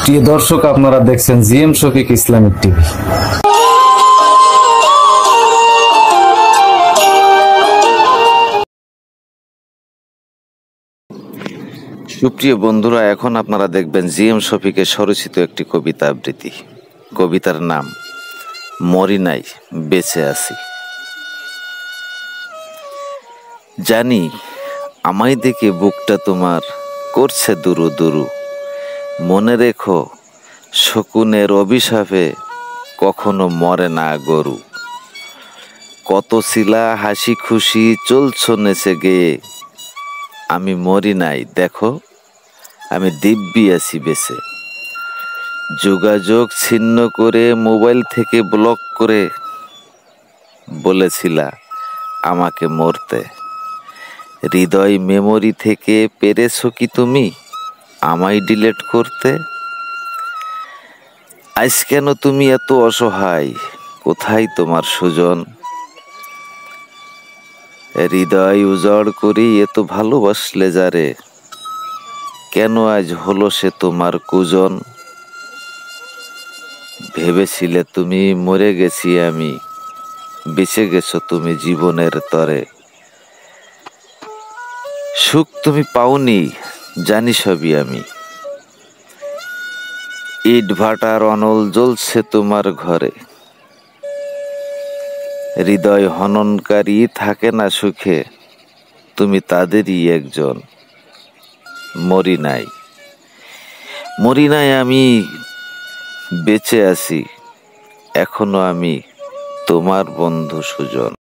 প্রিয় দর্শক, আপনারা দেখছেন জিএম শফিক ইসলামিক টিভি। সুপ্রিয় বন্ধুরা, এখন আপনারা দেখবেন জিএম শফিকের স্বরচিত একটি কবিতা আবৃত্তি। কবিতার নাম মরি নাই, বেঁচে আছি। জানি আমায় দেখে বুকটা তোমার করছে দুরু দুরু। মনে রেখো, শকুনের অভিশাপে কখনো মরে না গরু। কত ছিলা হাসি খুশি চলছ নেচে গেয়ে, আমি মরি নাই দেখো, আমি দিব্যি আছি বেঁচে। যোগাযোগ ছিন্ন করে মোবাইল থেকে ব্লক করে বলেছিলা আমাকে মরতে। হৃদয় মেমোরি থেকে পেরেছো কি তুমি আমায় ডিলেট করতে? আজ কেন তুমি এত অসহায়, কোথায় তোমার সুজন? হৃদয় উজাড় করি এত ভালোবাসলে যারে, কেন আজ হলো সে তোমার কুজন? ভেবেছিলে তুমি মরে গেছি আমি, বেঁচে গেছো তুমি জীবনের তরে। সুখ তুমি পাওনি জানি সবই আমি, ইট ভাটার অনল জ্বলছে তোমার ঘরে। হৃদয় হননকারী থাকে না সুখে, তুমি তাদেরই একজন। মরি নাই, মরি নাই আমি, বেঁচে আছি এখনো আমি, তোমার বন্ধু সুজন।